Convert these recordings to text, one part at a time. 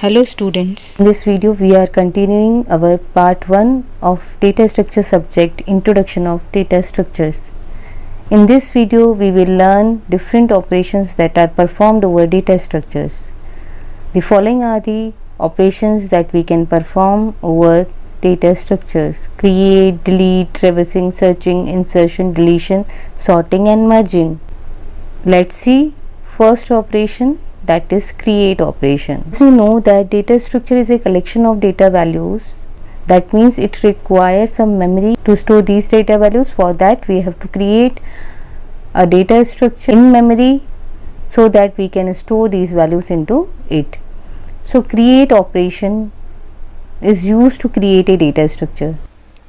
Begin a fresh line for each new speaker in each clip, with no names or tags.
Hello students.
In this video we are continuing our part 1 of data structure subject, Introduction of Data Structures. In this video we will learn different operations that are performed over data structures. The following are the operations that we can perform over data structures: create, delete, traversing, searching, insertion, deletion, sorting and merging. Let's see first operation, that is create operation. As we know that data structure is a collection of data values. That means it requires some memory to store these data values. For that we have to create a data structure in memory so that we can store these values into it. So create operation is used to create a data structure.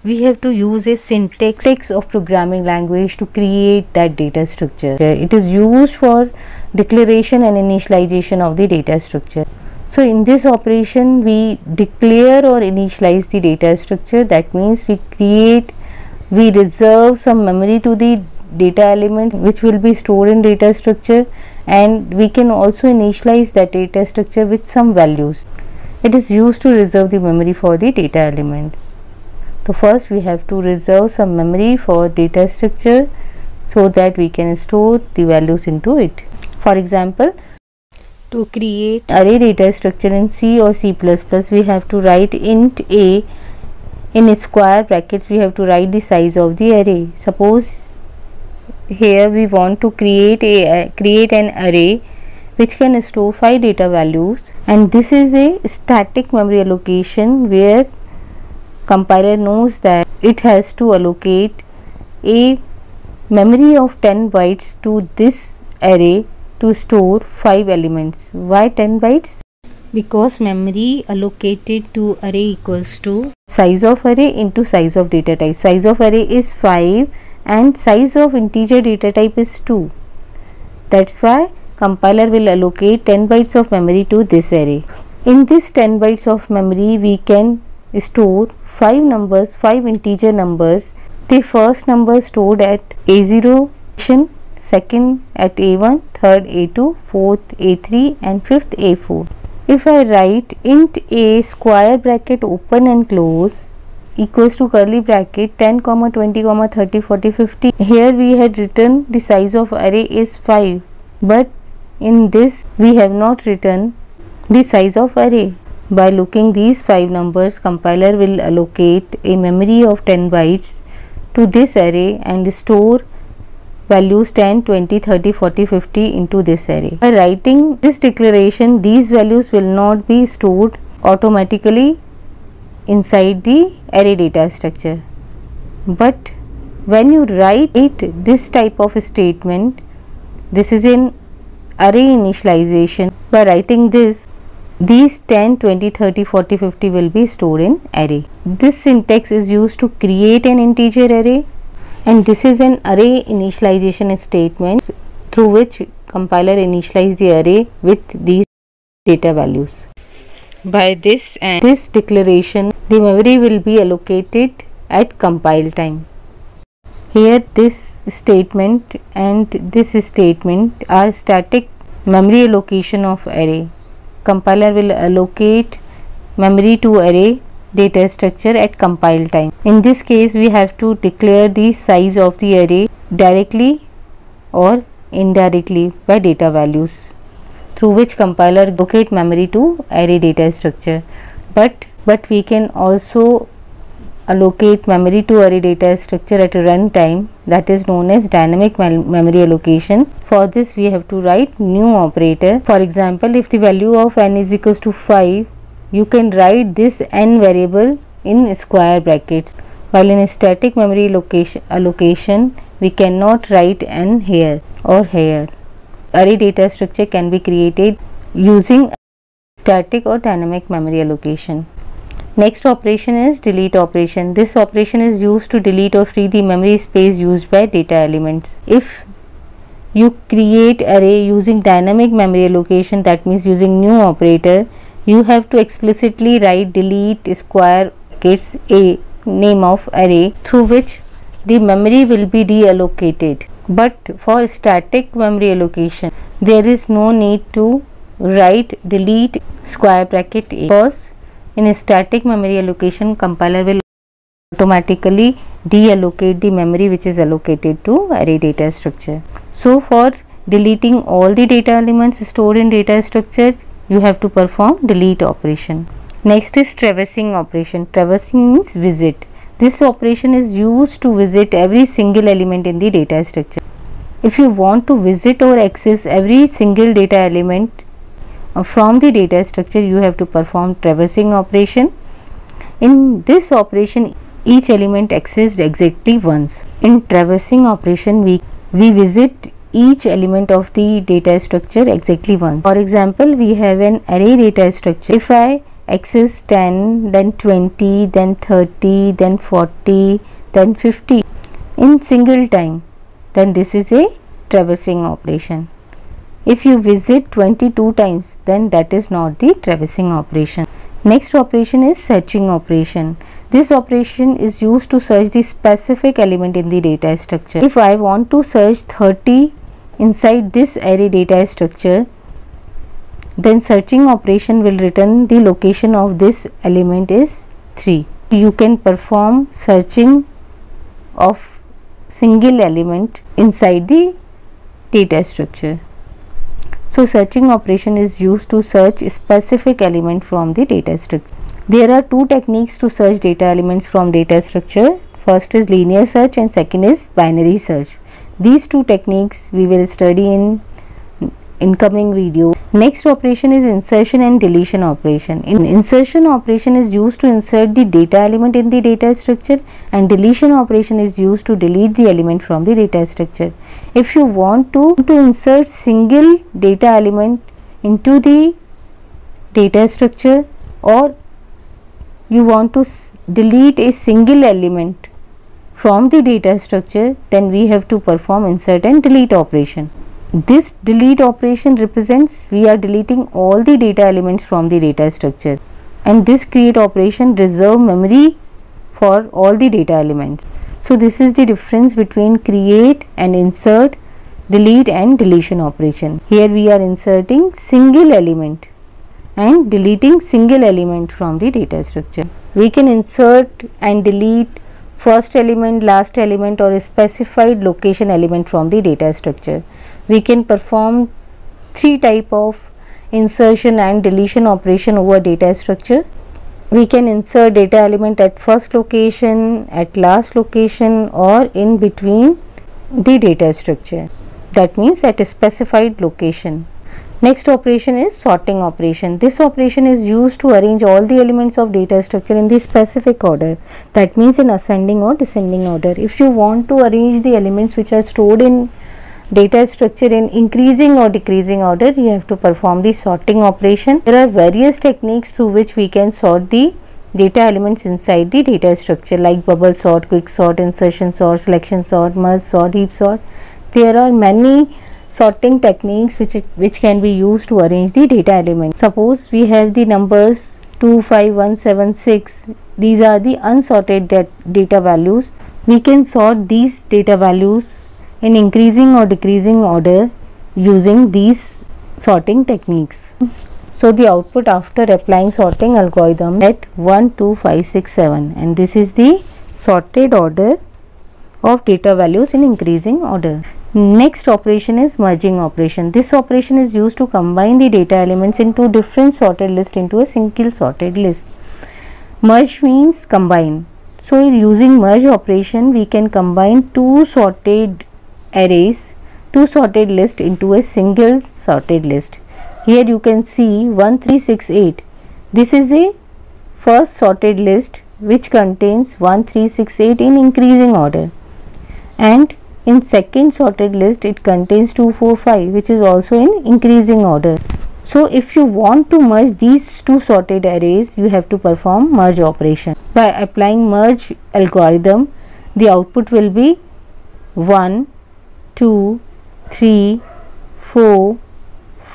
We have to use a syntax
Of programming language to create that data structure. It is used for declaration and initialization of the data structure. So in this operation we declare or initialize the data structure. That means we reserve some memory to the data elements which will be stored in data structure, and we can also initialize that data structure with some values. It is used to reserve the memory for the data elements. So first we have to reserve some memory for data structure so that we can store the values into it. For example,
to create
array data structure in C or C++, we have to write int a in square brackets. We have to write the size of the array. Suppose here we want to create an array which can store 5 data values, and this is a static memory allocation where compiler knows that it has to allocate a memory of 10 bytes to this array to store 5 elements. Why 10 bytes?
Because memory allocated to array equals to
size of array into size of data type. Size of array is 5 and size of integer data type is 2. That's why compiler will allocate 10 bytes of memory to this array. In this 10 bytes of memory we can store 5 numbers, 5 integer numbers. The first number stored at A0, second at A1, third A2, fourth A3 and fifth A4. If I write int a square bracket open and close equals to curly bracket 10, 20, 30, 40, 50. Here we had written the size of array is 5, but in this we have not written the size of array. By looking these 5 numbers, compiler will allocate a memory of 10 bytes to this array and store values 10, 20, 30, 40, 50 into this array. By writing this declaration, these values will not be stored automatically inside the array data structure. But when you write this type of statement, this is an array initialization. By writing this, these 10, 20, 30, 40, 50 will be stored in array. This syntax is used to create an integer array, and this is an array initialization statement through which compiler initialize the array with these data values.
by this and
This declaration, the memory will be allocated at compile time. Here this statement and this statement are static memory allocation of array. Compiler will allocate memory to array data structure at compile time. In this case we have to declare the size of the array directly or indirectly by data values, through which compiler allocate memory to array data structure. But we can also allocate memory to array data structure at runtime, that is known as dynamic memory allocation. For this we have to write new operator. For example, if the value of n is equals to 5, you can write this n variable in square brackets, while in a static memory allocation we cannot write n here or here. Array data structure can be created using static or dynamic memory allocation. Next operation is delete operation. This operation is used to delete or free the memory space used by data elements. If you create array using dynamic memory allocation, that means using new operator, you have to explicitly write delete square brackets a name of array through which the memory will be deallocated. But for static memory allocation there is no need to write delete square bracket A, because in a static memory allocation compiler will automatically deallocate the memory which is allocated to array data structure. So for deleting all the data elements stored in data structure, you have to perform delete operation. Next is traversing operation. Traversing means visit. This operation is used to visit every single element in the data structure. If you want to visit or access every single data element from the data structure, you have to perform traversing operation. In this operation, each element accessed exactly once. In traversing operation, we visit each element of the data structure exactly once. For example, we have an array data structure. If I access 10, then 20, then 30, then 40, then 50 in single time, then this is a traversing operation. If you visit 22 times, then that is not the traversing operation. Next operation is searching operation. This operation is used to search the specific element in the data structure. If I want to search 30 inside this array data structure, then searching operation will return the location of this element is 3. You can perform searching of single element inside the data structure. So searching operation is used to search a specific element from the data structure. There are two techniques to search data elements from data structure. First is linear search and second is binary search. These two techniques we will study in incoming video. Next operation is insertion and deletion operation. In insertion operation is used to insert the data element in the data structure, and deletion operation is used to delete the element from the data structure. If you want to insert single data element into the data structure, or you want to delete a single element from the data structure, then we have to perform insert and delete operation. This delete operation represents we are deleting all the data elements from the data structure, and this create operation reserve memory for all the data elements. So this is the difference between create and insert, delete and deletion operation. Here we are inserting single element and deleting single element from the data structure. We can insert and delete first element, last element or a specified location element from the data structure. We can perform three type of insertion and deletion operation over data structure. We can insert data element at first location, at last location or in between the data structure. That means at a specified location. Next operation is sorting operation. This operation is used to arrange all the elements of data structure in the specific order. That means in ascending or descending order. If you want to arrange the elements which are stored in data structure in increasing or decreasing order, you have to perform the sorting operation. There are various techniques through which we can sort the data elements inside the data structure, like bubble sort, quick sort, insertion sort, selection sort, merge sort, heap sort. There are many sorting techniques which can be used to arrange the data elements. Suppose we have the numbers 2, 5, 1, 7, 6. These are the unsorted data values. We can sort these data values in increasing or decreasing order using these sorting techniques. So the output after applying sorting algorithm at 1, 2, 5, 6, 7, and this is the sorted order of data values in increasing order. Next operation is merging operation. This operation is used to combine the data elements into different sorted list into a single sorted list. Merge means combine. So using merge operation we can combine two sorted arrays, two sorted list into a single sorted list. Here you can see 1, 3, 6, 8. This is a first sorted list which contains 1, 3, 6, 8 in increasing order, and in second sorted list it contains 2, 4, 5 which is also in increasing order. So if you want to merge these two sorted arrays, you have to perform merge operation. By applying merge algorithm, the output will be 1, 2, 3, 4,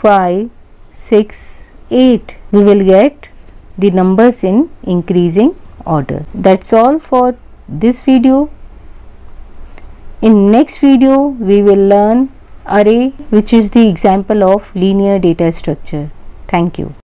5, 6, 8. We will get the numbers in increasing order. That's all for this video. In next video we will learn array which is the example of linear data structure. Thank you.